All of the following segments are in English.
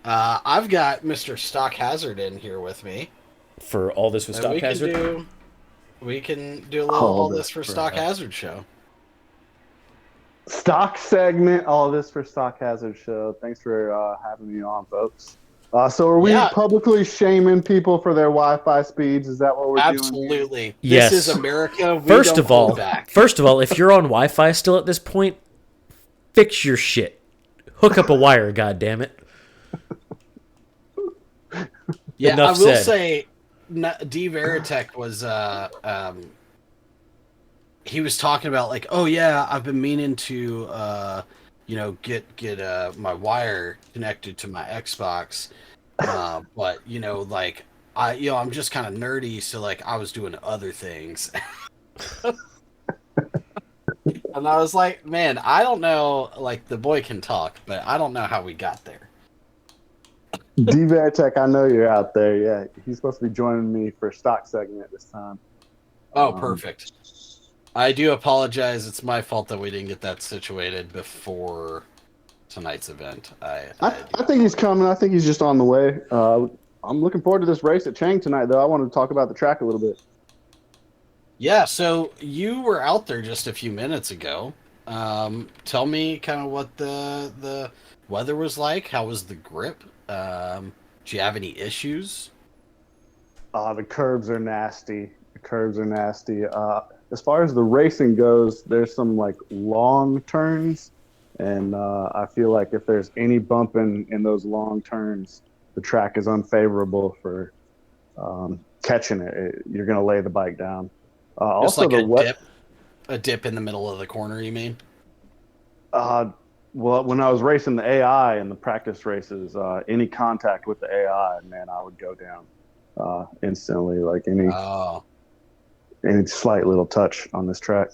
I've got Mr. StockHazard in here with me, For all this with and we can StockHazard. do we can do a little All all this this for for StockHazard show. stock segment. All this for StockHazard Show. Thanks for having me on, folks. So, are we Yeah, publicly shaming people for their Wi-Fi speeds? Is that what we're doing here? absolutely. This is Yes. America. We First don't of hold all, back. first of all, if you're on Wi-Fi still at this point, fix your shit. Hook up a wire, god damn it. Yeah, I Enough will said. say, D Veritech was he was talking about like, oh yeah, I've been meaning to get my wire connected to my Xbox, but like I'm just kind of nerdy, so like I was doing other things, and I was like, man, I don't know, like the boy can talk, but I don't know how we got there. D-Tech, I know you're out there. Yeah, he's supposed to be joining me for stock segment this time. Oh, Um, perfect. I do apologize. It's my fault that we didn't get that situated before tonight's event. I think he's coming. I think he's just on the way. I'm looking forward to this race at Chang tonight, though. I wanted to talk about the track a little bit. Yeah, so you were out there just a few minutes ago. Tell me kind of what the weather was like. How was the grip? Do you have any issues? The curbs are nasty. The curbs are nasty. As far as the racing goes, there's some like long turns, and I feel like if there's any bumping in those long turns, the track is unfavorable for catching it. You're going to lay the bike down. Just Also, like the wet. a dip in the middle of the corner, you mean? Uh, well, when I was racing the AI in the practice races, any contact with the AI, man, I would go down instantly. Like Oh, any slight little touch on this track.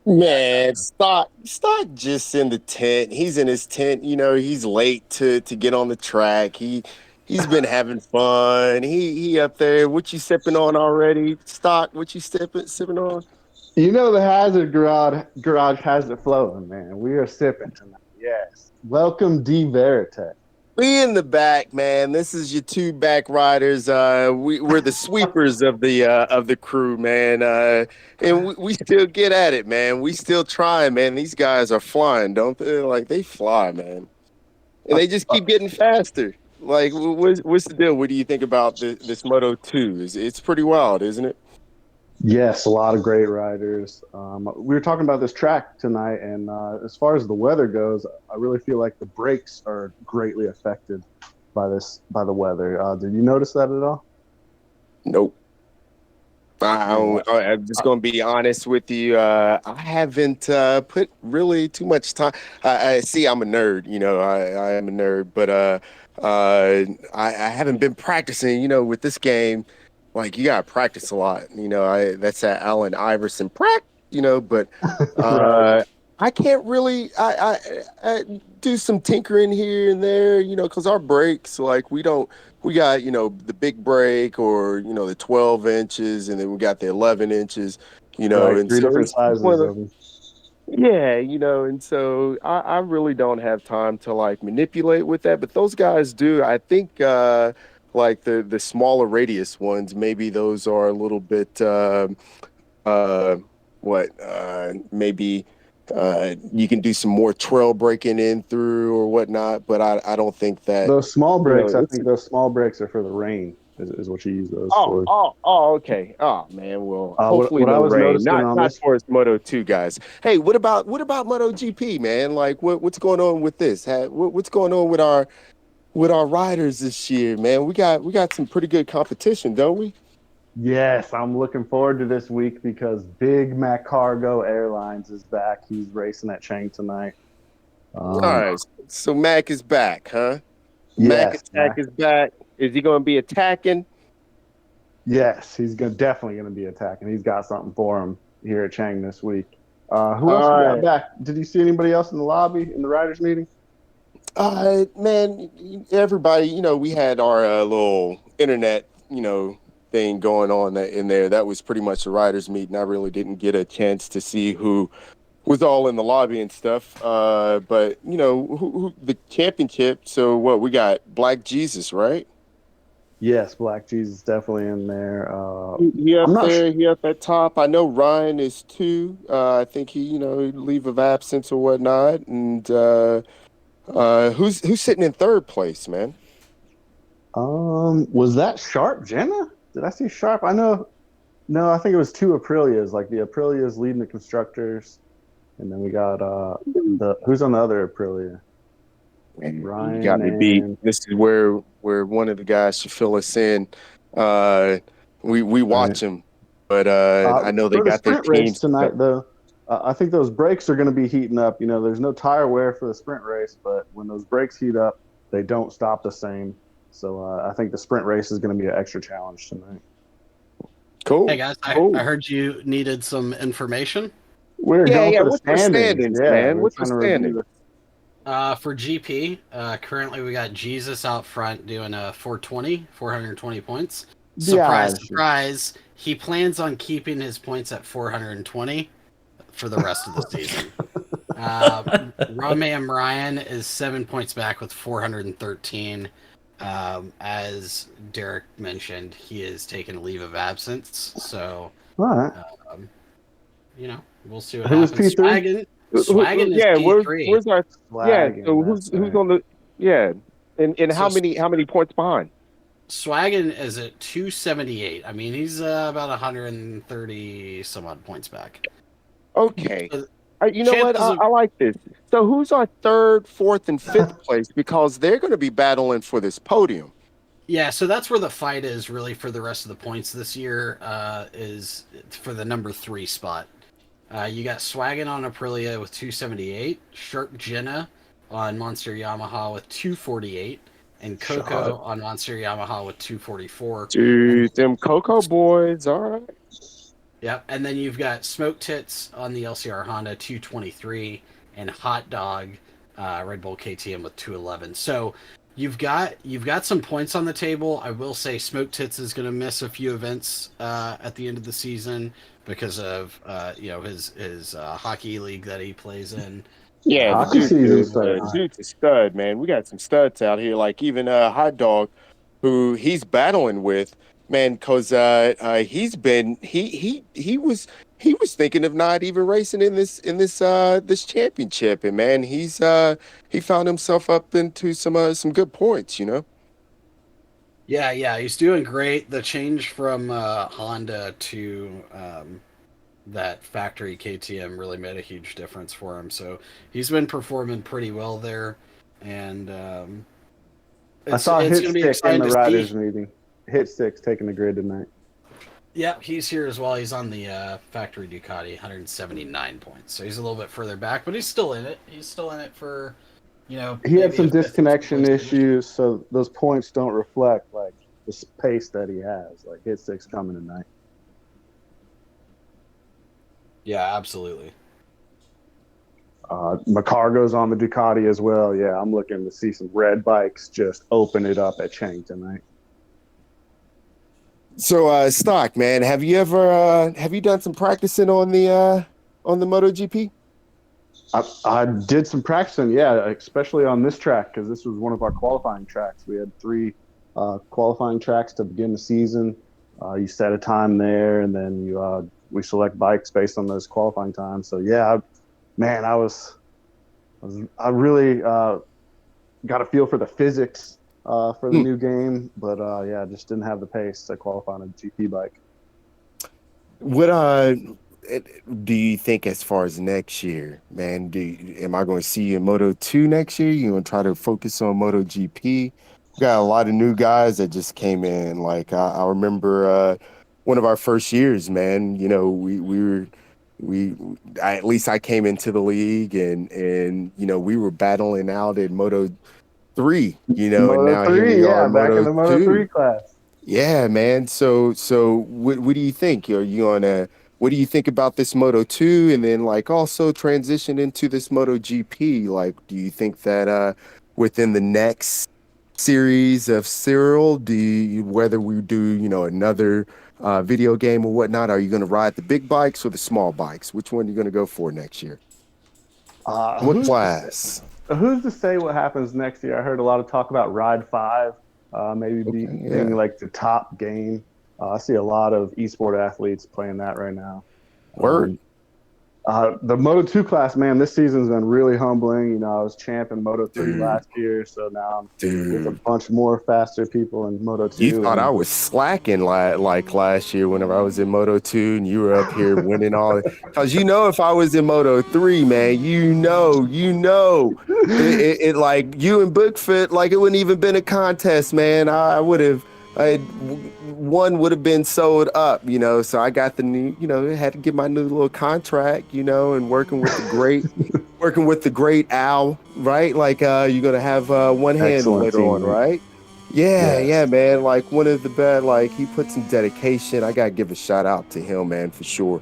Man, Stock just in the tent. He's in his tent. He's late to get on the track. He's been having fun. He up there. What you sipping on already? Stock, what you sipping on? You know the Hazard garage has it flowing, man. We are sipping tonight. Yes. Welcome, D Verite. We in the back, man. This is your two back riders. We're the sweepers of the crew, man. And we still get at it, man. We still trying, man. These guys are flying, don't they? Like they fly, man. And Uh, they just uh, keep getting faster. Like, what's the deal? What do you think about this Moto 2? It's pretty wild, isn't it? yes, a lot of great riders. We were talking about this track tonight, and as far as the weather goes, I really feel like the brakes are greatly affected by the weather. Did you notice that at all? Nope. Yeah. I'm just gonna be honest with you. I haven't put really too much time. I see. I'm a nerd. I am a nerd, but I haven't been practicing. With this game, like you gotta practice a lot. That's that Allen Iverson practice. But Right. uh, I can't really. I do some tinkering here and there. Because our brakes, like we got the big break or the 12 inches, and then we got the 11 inches, Right. and Three so different it's one of sizes the, of them. yeah, and so I really don't have time to like manipulate with that, but those guys do. I think like the smaller radius ones, maybe those are a little bit uh maybe you can do some more trail breaking in through or whatnot, but I don't think that Those small brakes, I it's think those small brakes are for the rain, is what you use those oh, for. oh, oh, okay. Oh man, well, hopefully What I no was rain. noticing Not on not this, for us Moto 2 guys. Hey, what about MotoGP, man? Like what's going on with this? What's going on with our riders this year, man? We got some pretty good competition, don't we? yes, I'm looking forward to this week because Big Mac Cargo Airlines is back. He's racing at Chang tonight. All Um, right. So Mac is back, huh? Mac yes, Attack Mac. is back. Is he going to be attacking? Yes, definitely going to be attacking. He's got something for him here at Chang this week. Who else All we got right. back? Did you see anybody else in the lobby in the riders meeting? Man, everybody, we had our little internet, thing going on in there. That was pretty much the writers' meeting. I really didn't get a chance to see who was all in the lobby and stuff. But you know, the championship. So what we got? Black Jesus, right? Yes, Black Jesus definitely in there. He I'm up not sure. there. He up at top. I know Ryan is too. I think he, leave of absence or whatnot. And who's sitting in third place, man? Was that Sharp Jenna? Did I see Sharp? I know. No, I think it was two Aprilias. Like the Aprilias leading the constructors, and then we got the who's on the other Aprilia? Man, you got Ryan me beat. and This is where one of the guys should fill us in. Uh, we right. watch him, but I know they For the got their sprint race teams. tonight, though, I think those brakes are going to be heating up. You know, there's no tire wear for the sprint race, but when those brakes heat up, they don't stop the same. So I think the sprint race is going to be an extra challenge tonight. Cool. Hey guys, Cool. I heard you needed some information. We're going for the What's the standings. Yeah, man? we're What's the trying to review standings? For GP, currently we got Jesus out front doing a 420 points. Surprise, Yeah, surprise. He plans on keeping his points at 420 for the rest of the season. Romam Ryan is 7 points back with 413. As Derek mentioned, he is taking a leave of absence. So, all right. we'll see what Who was happens. P3? Swaggin is P3. Where's our Flagging, So that's who's right. on the and So how many points behind? Swaggin is at 278. I mean, he's about 130 some odd points back. Okay. So, You know what? I like this. So who's our third, fourth, and fifth place? Because they're going to be battling for this podium. yeah, so that's where the fight is really for the rest of the points this year, is for the number 3 spot. You got Swaggin on Aprilia with 278, Sharp Jenna on Monster Yamaha with 248, and Coco on Monster Yamaha with 244. Dude, them Coco boys, all right. Yep, and then you've got Smoke Tits on the LCR Honda 223, and Hot Dog Red Bull KTM with 211. So you've got some points on the table. I will say Smoke Tits is going to miss a few events at the end of the season because of his hockey league that he plays in. Yeah, the Hockey season started. dude's a stud, man. We got some studs out here, like even Hot Dog, who he's battling with, man, because he was thinking of not even racing in this championship, and man, he found himself up into some good points, you know. Yeah, he's doing great. The change from Honda to that factory KTM really made a huge difference for him. So he's been performing pretty well there, and I saw it's going to be Hitstick in exciting the to riders see. meeting. Hitstick's taking the grid tonight. Yep, he's here as well. He's on the factory Ducati, 179 points. So he's a little bit further back, but he's still in it. He's still in it for, He had maybe some a fifth disconnection place finish. issues, so those points don't reflect like the pace that he has. Like Hitstick's coming tonight. Yeah, absolutely. Macargo's on the Ducati as well. Yeah, I'm looking to see some red bikes just open it up at Chang tonight. So, Stock, man, have you done some practicing on the MotoGP? I did some practicing, yeah, especially on this track because this was one of our qualifying tracks. We had 3 qualifying tracks to begin the season. You set a time there, and then we select bikes based on those qualifying times. So yeah, I really got a feel for the physics for the new game, but yeah, just didn't have the pace to qualify on a GP bike. What do you think as far as next year, man? Am I going to see you in Moto 2 next year? You going to try to focus on MotoGP? We got a lot of new guys that just came in. Like I remember one of our first years, man. You know, at least I came into the league and we were battling out in Moto 3, and Moto now here 3, we yeah, are in back in Moto the Moto 2. 3 class. Yeah, man. So what do you think? Are you what do you think about this Moto 2 and then like also transition into this MotoGP? Like, do you think that within the next series of SERL, whether we do, another video game or whatnot, are you going to ride the big bikes or the small bikes? Which one are you going to go for next year? What class? Who's to say what happens next year? I heard a lot of talk about Ride 5, maybe Okay, being yeah. like the top game. I see a lot of esport athletes playing that right now. Word. The Moto 2 class, man, this season's been really humbling. You know, I was champ in Moto 3 Dude, last year, so now I'm with a dude. bunch more faster people in Moto You 2. thought I And was slacking like last year whenever I was in Moto 2 and you were up here winning all it. Because you know, if I was in Moto 3, man, it like you and Bigfoot, like it wouldn't even been a contest, man. I would have, one would have been sold up, you know. So I got the new, you know, had to get my new little contract, you know, and working with the great Al, right? Like you're gonna have one hand excellent later on, teammate. right? Yeah, Yes. yeah, man. Like one of the best. Like he put some dedication. I gotta give a shout out to him, man, for sure.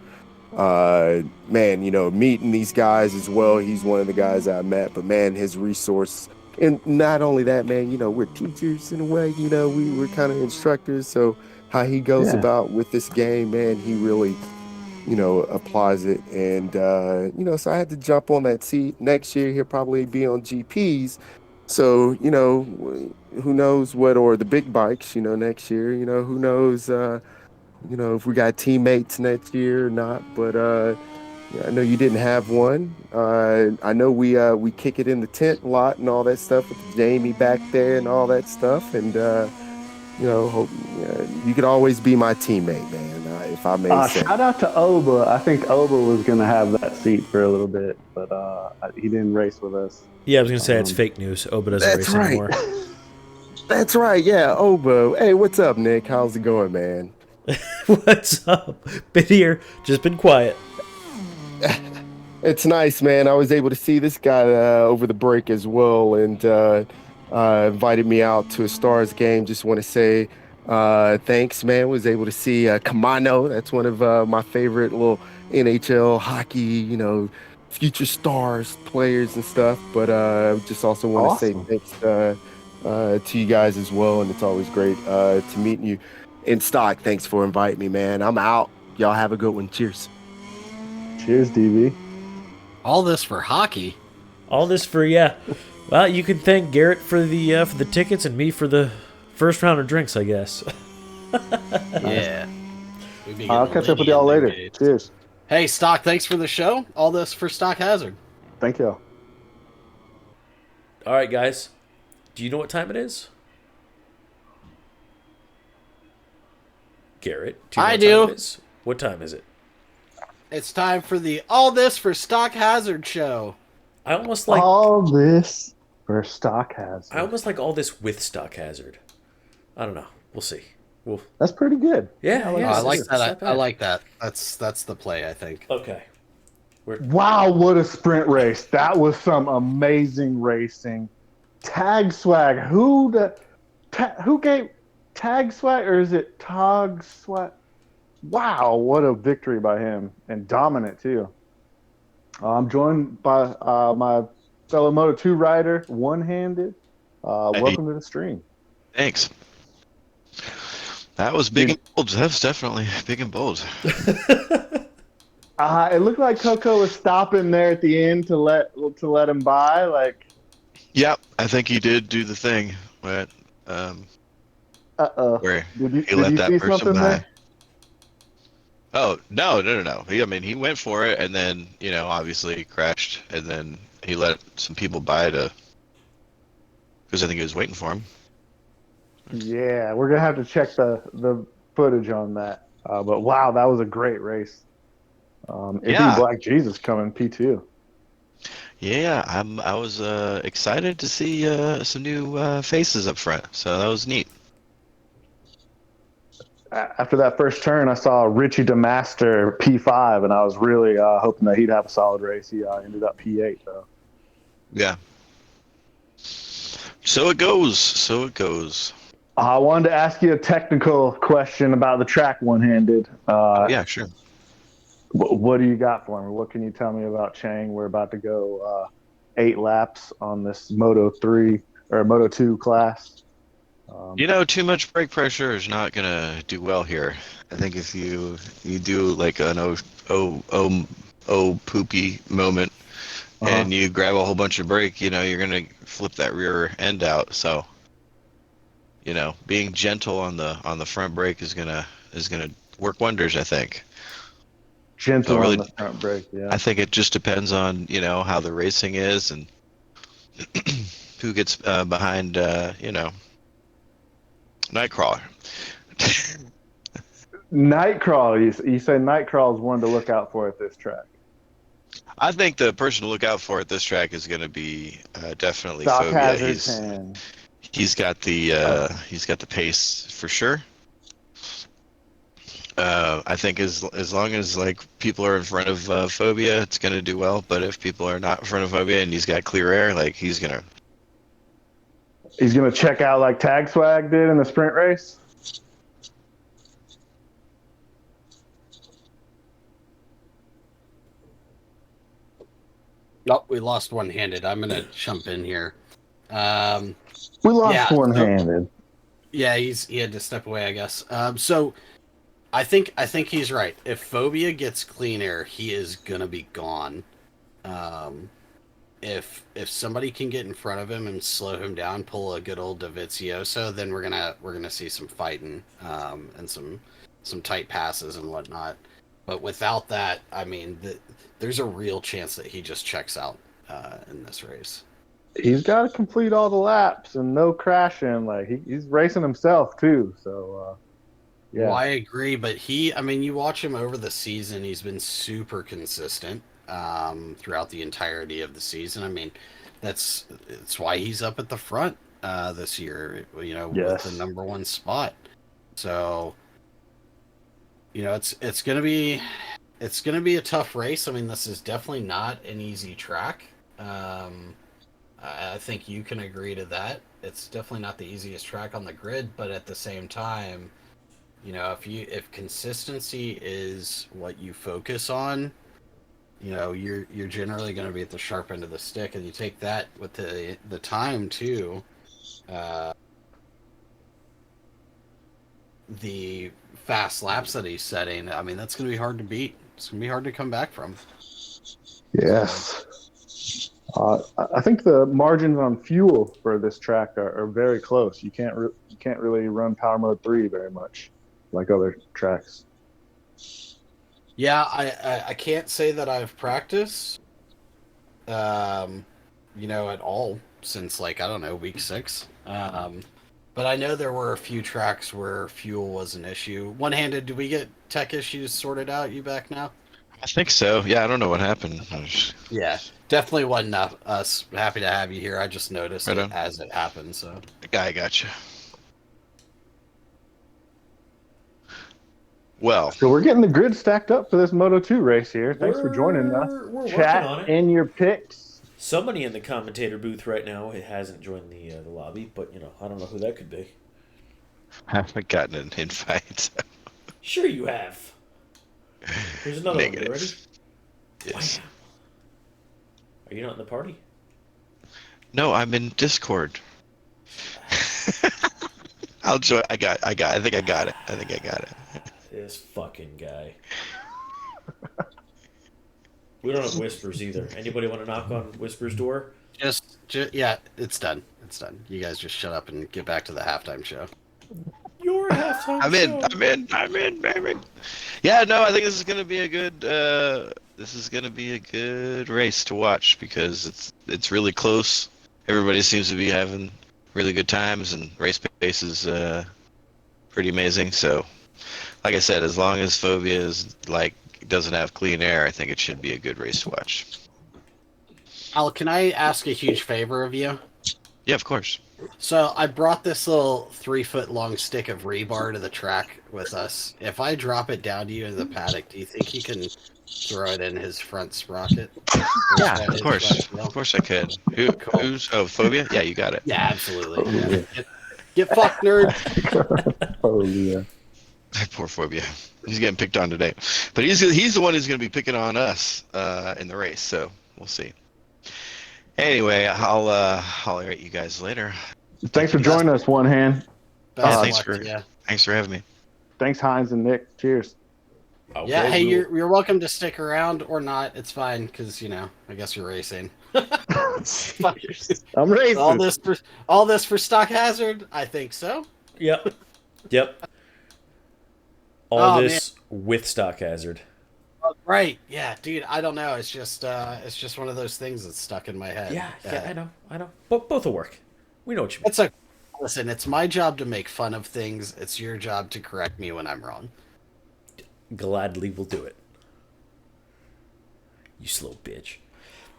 Man, you know, meeting these guys as well. He's one of the guys I met, but man, his resource. And not only that, man, you know, we're teachers in a way, you know, we're kind of instructors. So how he goes Yeah. about with this game, man, he really, you know, applies it. And, you know, so I had to jump on that seat. Next year, he'll probably be on GPs. So, you know, who knows what, or the big bikes, you know, next year, you know, who knows, you know, if we got teammates next year or not. But, yeah, I know you didn't have one. I know we kick it in the tent a lot and all that stuff with Jamie back there and all that stuff. And, you know, hope you could always be my teammate, man, if I may say. Shout out to Oba. I think Oba was going to have that seat for a little bit, but he didn't race with us. Yeah, I was gonna say it's Um, fake news. Oba doesn't That's race right. anymore. That's right. Yeah. Obo. Hey, what's up, Nick? How's it going, man? What's up? Been here, just been quiet. It's nice, man. I was able to see this guy over the break as well, and invited me out to a Stars game. Just want to say thanks, man. Was able to see Kamano. That's one of my favorite little NHL hockey, you know, future stars players and stuff. But just also want to say awesome. thanks to you guys as well, and it's always great to meet you in stock. Thanks for inviting me, man. I'm out. Y'all have a good one. Cheers. Cheers, DB. All this for hockey. All this for well, you can thank Garrett for the tickets and me for the first round of drinks, I guess. Yeah. We'd be I'll getting catch up with litty y'all in them later. games. Cheers. Hey, Stock, thanks for the show. All this for StockHazard. Thank you. All right, guys. Do you know what time it is? Garrett, do you know I what do. time it is? What time is it? It's time for the All This for StockHazard show. I almost like All this for StockHazard. I almost like all this with StockHazard. I don't know. We'll see. That's pretty good. Yeah, Oh, yeah. I like it's not that. I bad. like that. That's the play, I think. Okay. Wow, what a sprint race. That was some amazing racing. Tag swag. Who gave tag swag, or is it Tog swag? Wow, what a victory by him, and dominant too. I'm joined by my fellow Moto 2 rider, one-handed. Hey, Welcome to the stream. thanks. That was big and bold. That was definitely big and bold. It looked like Coco was stopping there at the end to let him by. Like, Yep, I think he did do the thing, but where Did he you let that see person something by. there? Oh no. I mean, he went for it, and then obviously crashed, and then he let some people by because I think he was waiting for him. Yeah, we're gonna have to check the footage on that. But wow, that was a great race. It'd Yeah. be Black Jesus coming P2. Yeah, I was excited to see some new faces up front, so that was neat. After that first turn, I saw Richie DeMaster P5, and I was really hoping that he'd have a solid race. He ended up P8 though. Yeah. So it goes. I wanted to ask you a technical question about the track one-handed. Yeah, sure. What do you got for me? What can you tell me about Chang? We're about to go 8 laps on this Moto 3 or Moto 2 class. Too much brake pressure is not gonna do well here. I think if you do like an oh poopy moment, and you grab a whole bunch of brake, you know, you're gonna flip that rear end out. So, you know, being gentle on the front brake is gonna work wonders, I think. So Gentle on really, the front brake, yeah. I think it just depends on, you know, how the racing is and who gets behind, you know, Nightcrawler. Nightcrawler, you say Nightcrawler is one to look out for at this track. I think the person to look out for at this track is going to be definitely Phobia. StockHazard 10. He's got the pace for sure. I think as long as like people are in front of Phobia, it's going to do well. But if people are not in front of Phobia and he's got clear air, like he's gonna check out like Tag Swag did in the sprint race. Nope, we lost one-handed. I'm gonna jump in here. We lost yeah, one-handed. Yeah, he had to step away, I guess. So I think he's right. If Phobia gets clean air, he is gonna be gone. If somebody can get in front of him and slow him down, pull a good old Dovizioso, then we're gonna see some fighting and some tight passes and whatnot. But without that, I mean, there's a real chance that he just checks out in this race. He's got to complete all the laps and no crashing. Like he's racing himself too. So yeah. Well, I agree, but I mean, you watch him over the season, he's been super consistent throughout the entirety of the season. I mean, it's why he's up at the front this year, you know, with the number one spot. So, you know, it's gonna be a tough race. I mean, this is definitely not an easy track. I think you can agree to that. It's definitely not the easiest track on the grid, but at the same time, you know, if consistency is what you focus on, you know, you're generally going to be at the sharp end of the stick, and you take that with the time too. The fast laps that he's setting, I mean, that's going to be hard to beat. It's going to be hard to come back from. Yes. I think the margins on fuel for this track are very close. You can't really run Power Mode 3 very much like other tracks. Yeah, I can't say that I've practiced, you know, at all since, like, I don't know, week 6. But I know there were a few tracks where fuel was an issue. One-handed, did we get tech issues sorted out? You back now? I think so. Yeah, I don't know what happened. Yeah, definitely wasn't us. Happy to have you here. I just noticed it as it happened. So I gotcha. Well, so we're getting the grid stacked up for this Moto2 race here. Thanks for joining us. We're Chat working on it. in your picks. Somebody in the commentator booth right now hasn't joined the lobby, but you know, I don't know who that could be. I haven't gotten an invite. Sure you have. Here's another one. You ready? Yes. Wow. Are you not in the party? No, I'm in Discord. I'll join. I think I got it. This fucking guy. We don't have Whispers either. Anybody want to knock on Whispers' door? just yeah, it's done. It's done. You guys just shut up and get back to the halftime show. Your halftime I'm in, baby. Yeah, no, I think this is gonna be a good race to watch because it's really close. Everybody seems to be having really good times, and race pace is pretty amazing. So, like I said, as long as Phobia is doesn't have clean air, I think it should be a good race to watch. Al, can I ask a huge favor of you? Yeah, of course. So I brought this little 3-foot long stick of rebar to the track with us. If I drop it down to you in the paddock, do you think you can throw it in his front sprocket? Yeah, of course. Of course I could. Who's Phobia? Yeah, you got it. Yeah, absolutely. Yeah. Get fucked, nerd. Oh yeah. Poor Phobia. He's getting picked on today, but he's the one who's going to be picking on us in the race. So we'll see. Anyway, I'll holler at you guys later. Thanks for joining us, One Hand. Best of thanks luck for to ya. thanks for having me. Thanks, Hines and Nick. Cheers. Okay, Yeah, hey, we'll- you're welcome to stick around or not. It's fine because I guess you're racing. Fuck. Jeez. I'm all racist. this for all this for stock hazard. I think so. Yep. Yep. All Oh man, this with StockHazard. right? Yeah, dude. I don't know. It's just one of those things that's stuck in my head. Yeah, I know. Both will work. We know what you mean. It's a listen. It's my job to make fun of things. It's your job to correct me when I'm wrong. Gladly will do it. You slow bitch.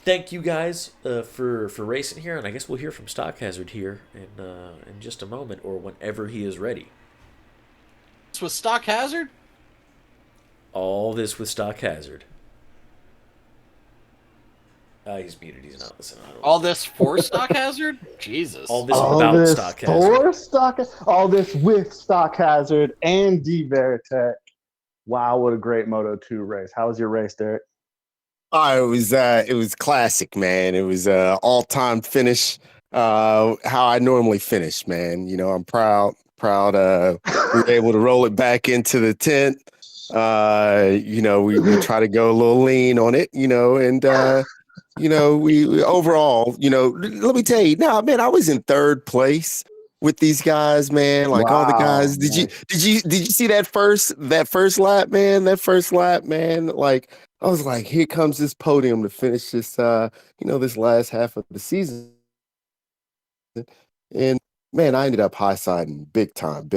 Thank you guys for racing here, and I guess we'll hear from StockHazard here in just a moment or whenever he is ready. This was stock hazard. All this with StockHazard. He's muted. He's not listening. I don't All this for stock hazard. Jesus. All this All about this StockHazard. for stock, all this with StockHazard and D Veritech. Wow, what a great Moto 2 race. How was your race, Derek? Oh, it was classic, man. It was all-time finish. How I normally finish, man. You know, I'm proud. We were able to roll it back into the tent. You know, we try to go a little lean on it, you know, and you know, we overall, you know, let me tell you, nah, man, I was in third place with these guys, man. Like all the guys. Did you see that first lap, man? That first lap, man. Like I was like, here comes this podium to finish this you know, this last half of the season. And man, I ended up high siding big time.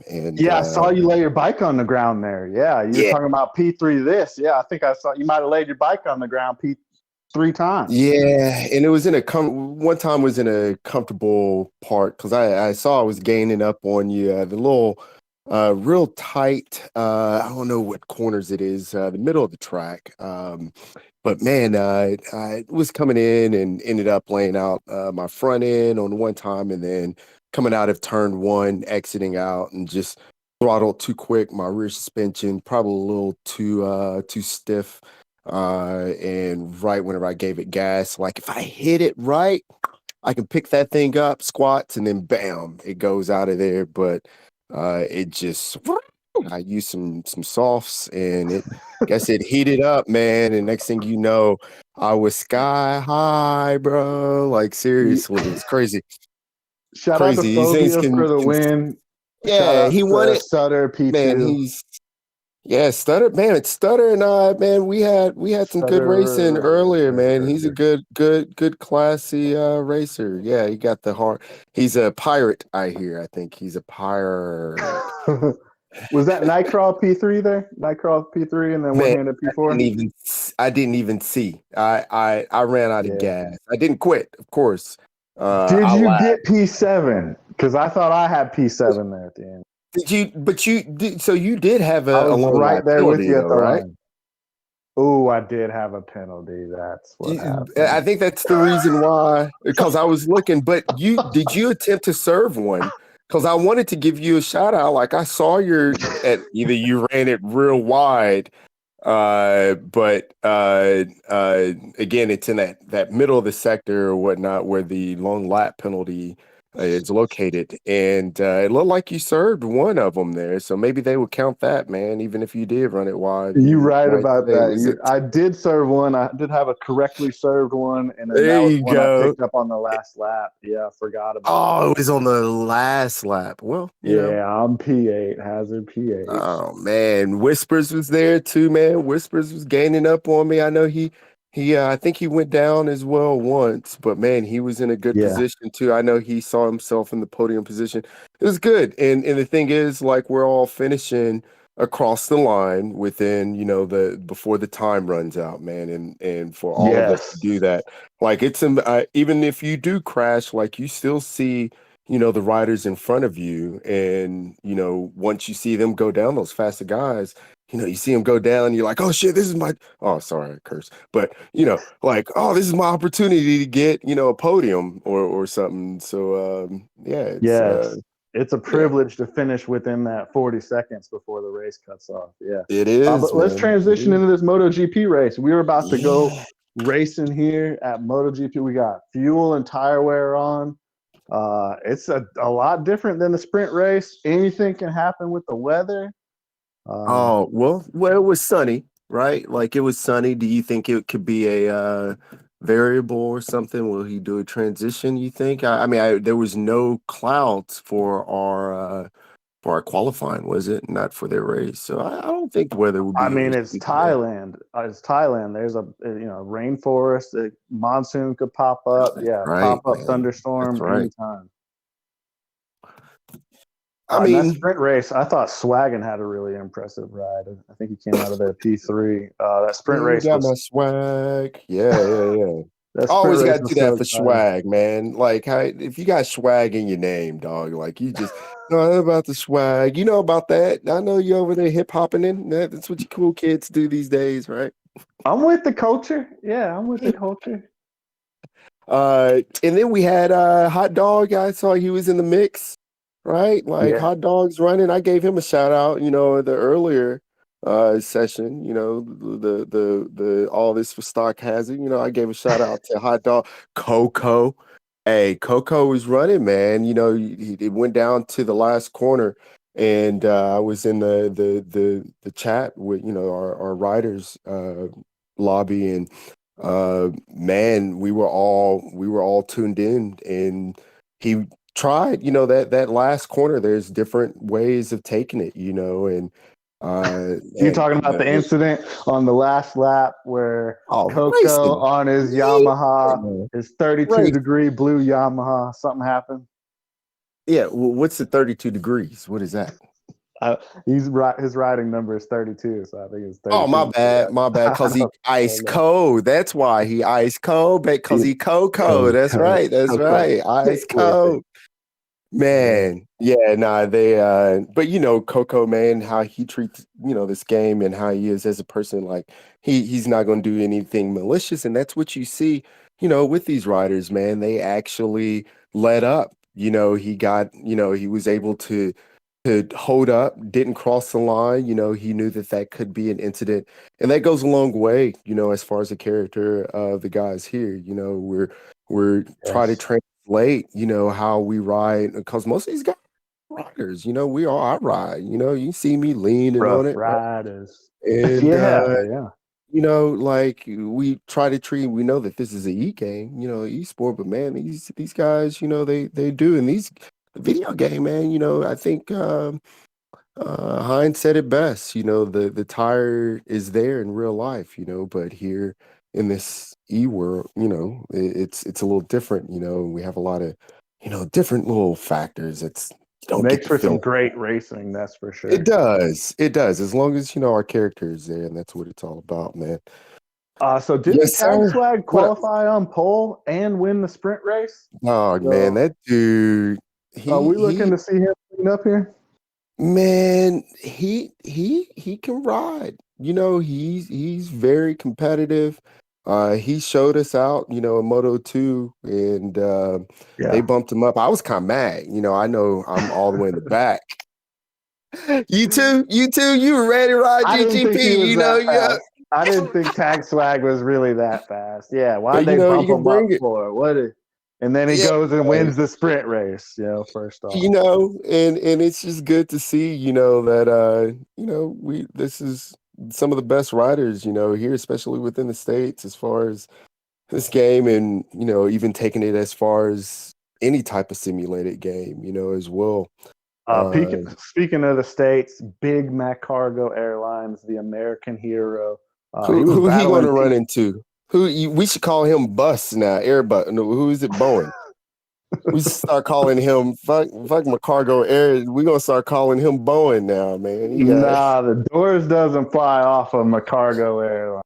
And Yeah, I saw you lay your bike on the ground there. Yeah, you were yeah. talking about P3 this. Yeah, I think I saw you might have laid your bike on the ground P3 times. Yeah, and it was in one time was in a comfortable part because I saw I was gaining up on you. The little real tight, I don't know what corners it is, the middle of the track. But man, I was coming in and ended up laying out my front end on one time and then coming out of turn one, exiting out and just throttled too quick. My rear suspension probably a little too stiff. And right whenever I gave it gas, like if I hit it right, I can pick that thing up, squats, and then bam, it goes out of there. But it just I used some softs and it guess it heated up, man. And next thing you know, I was sky high, bro. Like seriously, it's crazy. Shout out to Crazy. These things Phobia for the win. Shout yeah, out he won to it. Sutter P2. Man, yeah, Stutter, man, it's Stutter and I, man, we had some good racing earlier, man. He's a good classy racer. Yeah, he got the heart. He's a pirate, I hear. I think he's a pirate. Was that Nightcrawl P3 there? Nightcrawl P3 and then Man, one-handed P4? I didn't even see. I ran out of gas. I didn't quit, of course. Did I you laughed. get P7? Because I thought I had P7 there at the end. Did you? But you did. So you did have I was long right lap there with penalty, you at though, the right? line. Oh, I did have a penalty. That's what happened. I think that's the reason why. Because I was looking, but did you attempt to serve one? Because I wanted to give you a shout out. Like I saw either you ran it real wide, but again, it's in that middle of the sector or whatnot where the long lap penalty is located, and it looked like you served one of them there. So maybe they would count that, man, even if you did run it wide. You're right might about say, that. I did serve one. I did have a correctly served one, and then There that was you one I go. picked up on the last lap. Yeah, I forgot about Oh, it was on the last lap. Well, you know. Yeah, I'm P8, Hazard P8. Oh man, Whispers was there too, man. Whispers was gaining up on me. I know he I think he went down as well once, but man, he was in a good Yeah. position too. I know he saw himself in the podium position. It was good. And the thing is, like, we're all finishing across the line within, you know, before the time runs out, man. And for all of us to do that, like it's even if you do crash, like you still see, you know, the riders in front of you. And, you know, once you see them go down, those faster guys, you know, you see them go down, and you're like, oh shit, this is oh, sorry, I curse. But, you know, like, oh, this is my opportunity to get, you know, a podium or something. So, yeah. It's a privilege to finish within that 40 seconds before the race cuts off. Yeah. It is. But let's transition into this MotoGP race. We were about to go racing here at MotoGP. We got fuel and tire wear on. It's a lot different than the sprint race. Anything can happen with the weather. Oh, well, it was sunny, right? Like it was sunny. Do you think it could be a variable or something? Will he do a transition, you think? I mean, there was no clouds for our qualifying, was it? Not for their race. So I don't think weather would I be an mean, it's issue today. Thailand. It's Thailand. There's a rainforest. A monsoon could pop up. That's Yeah, right, pop up man. That's thunderstorm right. anytime. I And that mean, sprint race, I thought Swaggin had a really impressive ride. I think he came out of there P3. That sprint you race got my was swag. Yeah. that sprint Always got race to do was so that for exciting. swag, man. Like, if you got swag in your name, dog, like you just know about the swag. You know about that. I know you over there hip hopping in. That's what you cool kids do these days, right? I'm with the culture. Yeah, I'm with the culture. And then we had Hot Dog. I saw he was in the mix, right? Like Yeah. Hot Dog's running. I gave him a shout out, the earlier session, the all this for stock hazard. I gave a shout out to Hot Dog. Coco. Hey, Coco was running, man. It went down to the last corner. And I was in the chat with our writers lobby, and man, we were all tuned in, and he tried, that last corner. There's different ways of taking it, and You man, talking about the incident on the last lap where Coco racing. on his Yamaha, Yeah, his 32 race. degree blue Yamaha, something happened? Yeah, what's the 32 degrees? What is that? His riding number is 32, so I think it's Oh, 32. my bad, my bad. I Cause he ice know. cold. That's why he ice cold. Cause he Coco. That's right. That's Coco. right. Ice With it. cold. Yeah. Man, yeah, nah, they but Coco, man, how he treats, this game, and how he is as a person. Like he's not gonna do anything malicious, and that's what you see, with these riders, man. They actually let up. He was able to hold up, didn't cross the line. He knew that could be an incident, and that goes a long way, as far as the character of the guys here. We're trying to Yes. translate, how we ride, because most of these guys are riders. I ride. You see me leaning on Rough it, right? Riders. And Yeah. like we try to treat. We know that this is a e-game, e-sport, but man, these guys, they do, and these video game, man. I think. Heinz said it best. The tire is there in real life, but here in this world, it's a little different. We have a lot of, different little factors. You don't get Makes to for some feel. great racing, that's for It sure. does. It does. As long as our character is there, and that's what it's all about, man. So didn't Yes, Tag sir. Swag What up, qualify on pole and win the sprint race? dog, man? So That dude, are we looking he to see him clean up here? Man, he can ride. He's very competitive. He showed us out, in Moto 2, and they Yeah. bumped him up. I was kind of mad. I know I'm all the way in the back. You too, you were ready to ride I didn't think he GGP, was that yeah. fast. I didn't think Tag Swag was really that fast. Yeah, why'd But they you bump can him up bring it. for? And then he Yeah. goes and wins the sprint race, first off. And it's just good to see, that we this is some of the best riders, here, especially within the States, as far as this game, and even taking it as far as any type of simulated game, as well. Uh, Speaking of the States, Big Mac Cargo Airlines, the American hero. He who was who he battling gonna run into? We should call him Bus now, Airbus. No, who is it? Boeing. We should start calling him fuck my cargo air. We gonna start calling him Boeing now, man. He got. Nah, the doors doesn't fly off of my cargo airline.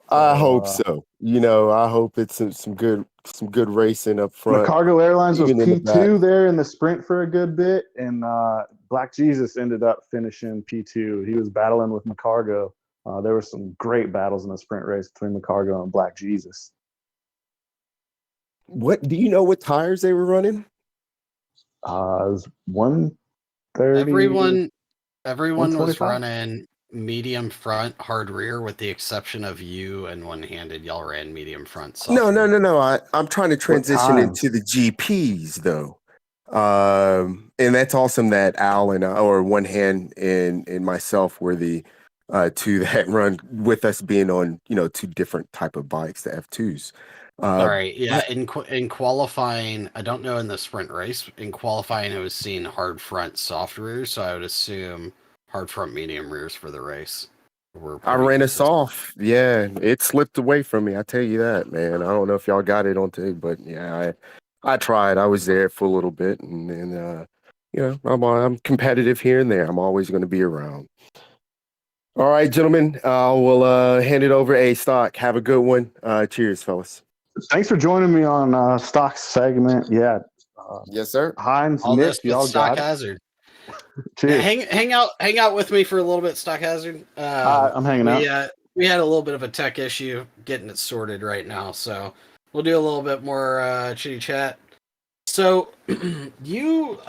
I hope So so. I hope it's some good racing up my front, cargo airlines was even in the back. P2 there in the sprint for a good bit, and Black Jesus ended up finishing P2. He was battling with McCargo. There were some great battles in the sprint race between McCargo and Black Jesus. What do you know? What tires they were running? It was 130. Everyone was 125? running medium front, hard rear, with the exception of you and one-handed. Y'all ran medium front, soft No, no, rear. no, no. I'm trying to What transition into times? the GPs though. And that's awesome that Al and or One Hand and myself were the two that run with us being on, two different type of bikes, the F2s. All Uh, right, yeah. but In qualifying, I don't know in the sprint race. In qualifying, I was seeing hard front, soft rears, so I would assume hard front, medium rears for the race were I pretty ran us consistent. off. Yeah, it slipped away from me. I tell you that, man. I don't know if y'all got it on tape, but yeah, I tried. I was there for a little bit, and I'm competitive here and there. I'm always going to be around. All right, gentlemen, we'll hand it over. A stock. Have a good one. Cheers, fellas. Thanks for joining me on stock segment. Yeah, uh, Yes, sir. Heinz, All this Nick, with y'all Stock got it. Hazard. Cheers. Hang out with me for a little bit, Stock Hazard. I'm hanging out. We had a little bit of a tech issue getting it sorted right now, so we'll do a little bit more chitty chat. So you,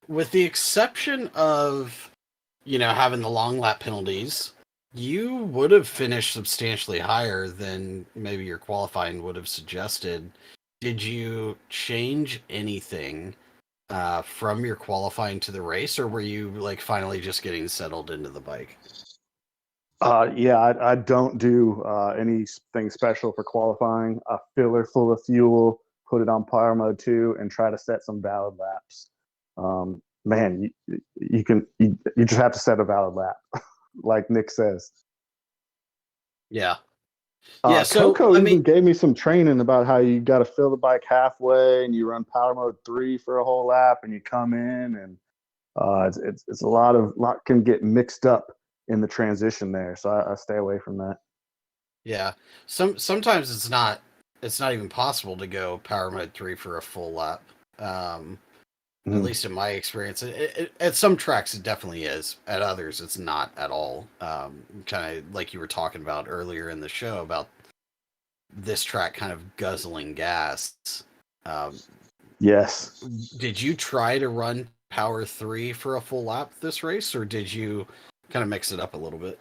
with the exception of having the long lap penalties, you would have finished substantially higher than maybe your qualifying would have suggested. Did you change anything from your qualifying to the race, or were you like finally just getting settled into the bike? Yeah, I don't do anything special for qualifying. A filler full of fuel, put it on power mode 2, and try to set some valid laps. Man, you just have to set a valid lap, like Nick says. Yeah. Yeah, so Coco I even mean, gave me some training about how you got to fill the bike halfway, and you run power mode 3 for a whole lap, and you come in, and it's a lot can get mixed up in the transition there. So I stay away from that. yeah, sometimes it's not even possible to go power mode 3 for a full lap. At least in my experience, at some tracks it definitely is. At others, it's not at all. Kind of like you were talking about earlier in the show about this track kind of guzzling gas. Um, Yes. did you try to run Power 3 for a full lap this race, or did you kind of mix it up a little bit?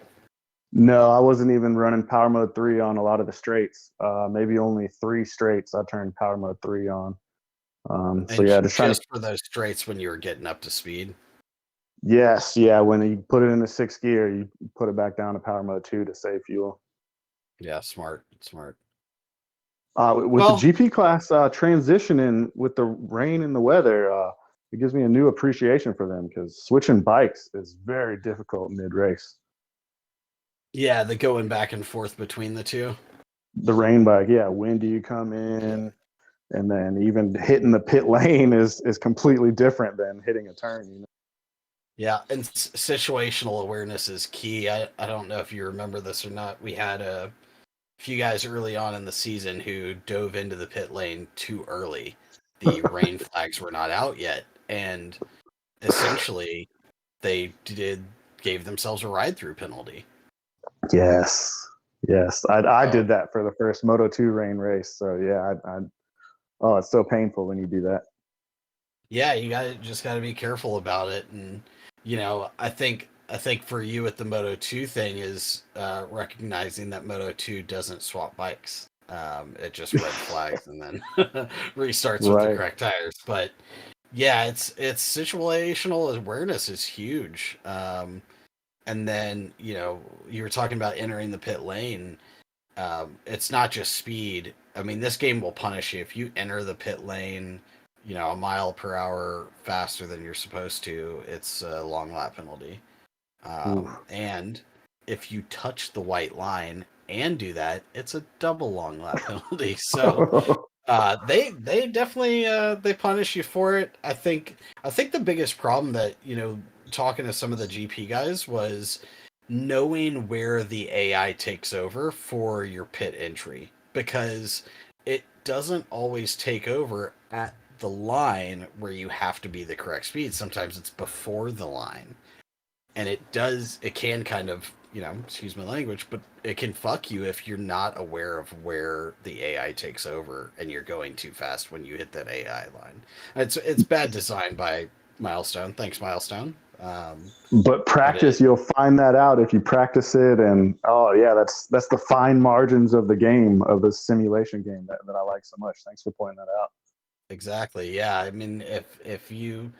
No, I wasn't even running power mode 3 on a lot of the straights. Maybe only 3 straights I turned power mode 3 on. So And yeah, just trying to. just for those straights when you were getting up to speed? Yes, yeah. When you put it in the 6th gear, you put it back down to power mode 2 to save fuel. Yeah, smart. With the GP class transitioning with the rain and the weather, it gives me a new appreciation for them because switching bikes is very difficult mid race. Yeah, the going back and forth between the two. The rain bike, yeah. When do you come in? And then even hitting the pit lane is completely different than hitting a turn. Yeah, and situational awareness is key. I don't know if you remember this or not. We had a few guys early on in the season who dove into the pit lane too early. The rain flags were not out yet, and essentially they gave themselves a ride through penalty. Yes. I did that for the first Moto 2 rain race. So yeah, oh, it's so painful when you do that. Yeah, you just got to be careful about it, and I think for you at the Moto 2 thing is recognizing that Moto 2 doesn't swap bikes. It just red flags and then restarts with the correct tires. But yeah, it's situational awareness is huge. And then you were talking about entering the pit lane. It's not just speed. I mean, this game will punish you if you enter the pit lane, a mile per hour faster than you're supposed to. It's a long lap penalty. And if you touch the white line and do that, it's a double long lap penalty. So they definitely they punish you for it. I think the biggest problem that talking to some of the GP guys was knowing where the AI takes over for your pit entry, because it doesn't always take over at the line where you have to be the correct speed. Sometimes it's before the line, and it can kind of, excuse my language, but it can fuck you if you're not aware of where the AI takes over and you're going too fast when you hit that AI line. It's bad design by Milestone. Thanks, Milestone. But practice, you'll find that out if you practice it. And oh yeah, that's the fine margins of the game, of the simulation game that I like so much. Thanks for pointing that out. Exactly. Yeah. I mean, if you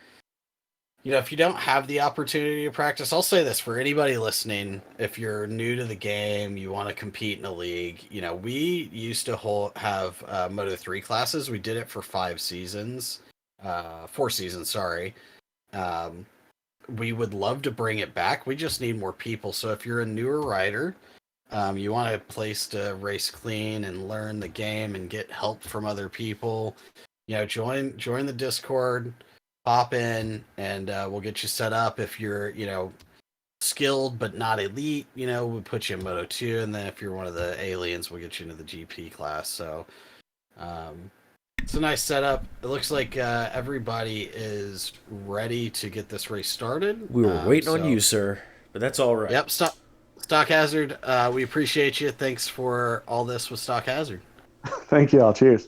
if you don't have the opportunity to practice, I'll say this for anybody listening: if you're new to the game, you want to compete in a league. We used to have Moto3 classes. We did it for 5 seasons, 4 seasons. Sorry. Um, we would love to bring it back. We just need more people. So if you're a newer rider, you want a place to race clean and learn the game and get help from other people, join the Discord, pop in, and we'll get you set up. If you're skilled but not elite, we'll put you in Moto 2, and then if you're one of the aliens, we'll get you into the GP class. So it's a nice setup. It looks like everybody is ready to get this race started. We were waiting on you, sir, but that's all right. Yep. StockHazard, we appreciate you. Thanks for all this with StockHazard. Thank you all. Cheers.